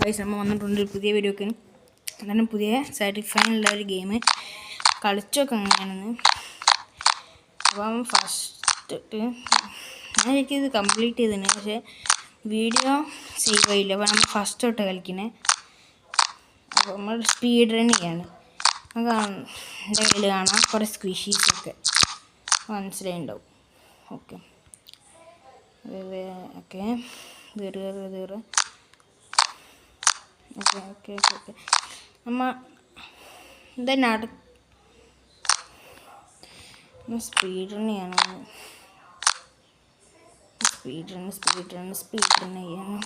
Guys നമ്മൾ വന്നിട്ടുണ്ട് ഒരു പുതിയ വീഡിയോക്ക്. അതാണ് പുതിയ സാറ്റിസ്ഫൈങ് ഉള്ള ഒരു ഗെയിം കളിച്ചൊക്കെ അങ്ങനെയാണെന്ന്. അപ്പം ഫസ്റ്റ് ഞാൻ എനിക്കിത് കംപ്ലീറ്റ് ചെയ്തിട്ടുണ്ട്, പക്ഷേ വീഡിയോ സേവ് ആയില്ല. അപ്പോൾ നമ്മൾ ഫസ്റ്റ് തൊട്ട് കളിക്കുന്നത്. അപ്പോൾ നമ്മൾ സ്പീഡ് റൺ ചെയ്യാണ്. എൻ്റെ കയ്യിൽ കാണാം കുറേ സ്ക്വിഷീസൊക്കെ മനസ്സിലായിണ്ടാവും. ഓക്കെ ഓക്കെ തീറ് ഓക്കെ നമ്മ ഇതന്നെ സ്പീഡ് റൺ ചെയ്യണം. സ്പീഡ് റൺ ചെയ്യണം.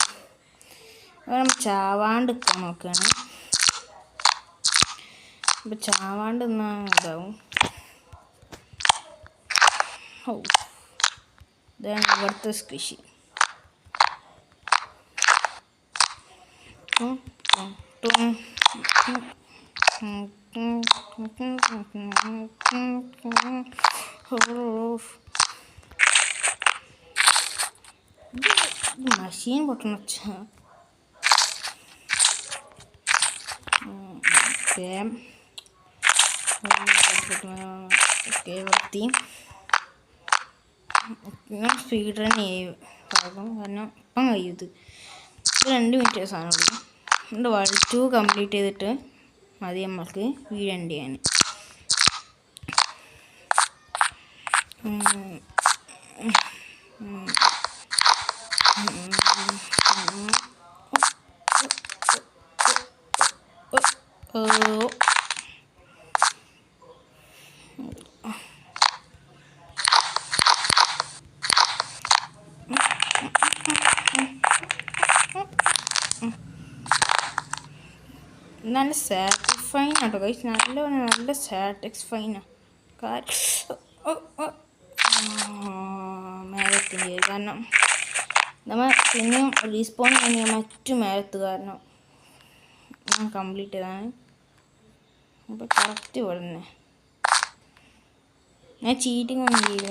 അപ്പോൾ നമ്മൾ ചാവാണ്ട് നിൽക്കാൻ നോക്കുകയാണ്. അപ്പോൾ ചാവാണ്ട് നിന്നാൽ ഇതാവും. ഓ ഇതാണ് ഇവിടുത്തെ സ്ക്വിഷി. മഷീൻ പൊട്ടണ വൃത്തി. ഞാൻ സ്പീഡ് റൺ ചെയ്യും കാരണം ഇപ്പം കഴിയും. ഇത് 2 മിനിറ്റ് സാധനമുള്ളൂ. അതുകൊണ്ട് വേൾഡ് 2 കംപ്ലീറ്റ് ചെയ്തിട്ട് മതി നമ്മൾക്ക് വീഡിയോ എൻഡ് ചെയ്യാൻ. നല്ല സാറ്റിസ്ഫൈങ് ആട്ടോ ഗൈസ്. നല്ല സാറ്റിസ്ഫൈങ് മേലത്തിൻ്റെ കാരണം നമ്മൾ പിന്നെയും റീസ്പോൺ ചെയ്യുന്ന മറ്റു മേലത്ത് കാരണം ഞാൻ കംപ്ലീറ്റ് ചെയ്താണ്. അപ്പോൾ കറക്റ്റ് ഇവിടെ തന്നെ ഞാൻ ചീറ്റിംഗ് ഒന്നും ചെയ്യില്ല.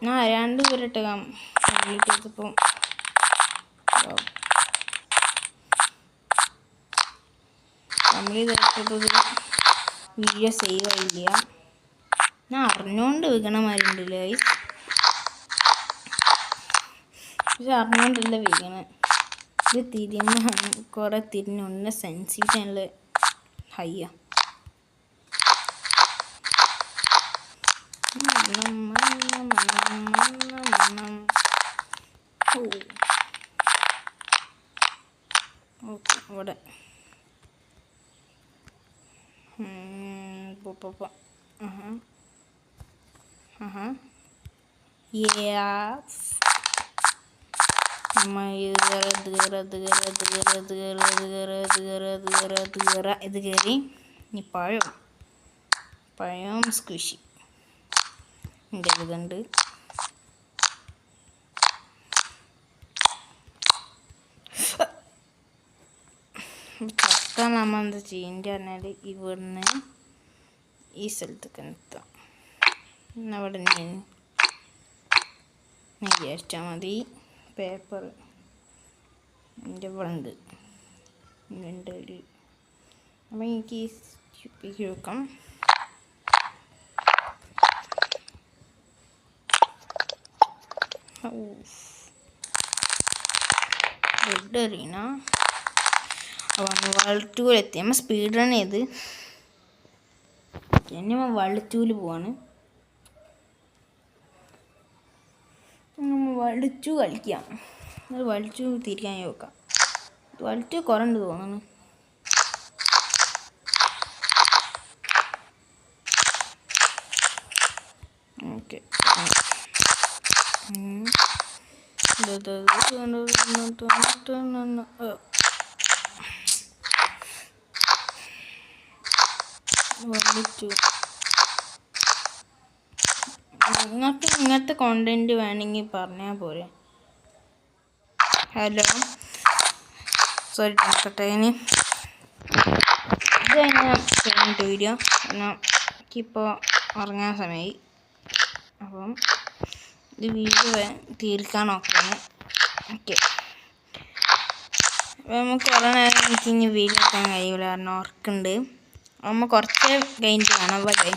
ഞാൻ 2 പേരിട്ട് കംപ്ലീറ്റ് ചെയ്തപ്പോൾ കംപ്ലീറ്റ് വീഡിയോ സേവ് ആയില്ല. ഞാൻ അറിഞ്ഞുകൊണ്ട് വീകണ മാതിരി ഉണ്ടല്ലേ ഗൈസ്. പക്ഷെ അറിഞ്ഞുകൊണ്ടില്ല വീകണ. ഇത് തിരിഞ്ഞാണ് കുറേ തിരിഞ്ഞൊന്ന് സെൻസിറ്റീവുള്ള ഹയ്യ. ഓക്കെ ഇവിടെ ഇത് കയറി. ഇനി പഴം സ്ക്വിഷി എൻ്റെ ഇതുണ്ട്. ചക്ക നമ്മൾ എന്താ ചെയ്യേണ്ടത് പറഞ്ഞാൽ ഇവിടുന്ന് ഈ സ്ഥലത്തേക്ക് എത്താം. അവിടെ ഞാൻ വിചാരിച്ചാൽ മതി. പേപ്പർ എൻ്റെ ഇവിടെ ഉണ്ട്. അപ്പം എനിക്ക് ഈ ചുപ്പിക്ക് വെക്കാം. റെഡ് അറിയണ അപ്പോൾ വേൾഡ് 2 എത്തി. നമ്മൾ സ്പീഡ് റൺ ചെയ്ത് ഇനി നമ്മൾ വേൾഡ് 2 പോവാണ്. വേൾഡ് 2 കളിക്കാം. വേൾഡ് 2 തിരിക്കാൻ നോക്കാം. വേൾഡ് 2 കുറേ ഉണ്ട് തോന്നുന്നു. ഓക്കെ നിങ്ങൾക്ക് ഇങ്ങനത്തെ കോണ്ടന്റ് വേണമെങ്കിൽ പറഞ്ഞാൽ പോരെ. ഹലോ സോറി നോക്കട്ടെ. ഇനി ഇത് കഴിഞ്ഞ വീഡിയോ കാരണം എനിക്കിപ്പോൾ ഉറങ്ങാൻ സമയമായി. അപ്പം ഇത് വീഡിയോ തീർക്കാൻ നോക്കണം. ഓക്കെ. അപ്പോൾ നമുക്ക് കുറേ നേരം എനിക്ക് ഇനി വീഡിയോ എടുക്കാൻ കഴിയില്ല കാരണം ഉറക്കുണ്ട്. അപ്പോൾ നമ്മൾ കുറച്ച് കഴിഞ്ഞിട്ട് കാണാം. ബൈ.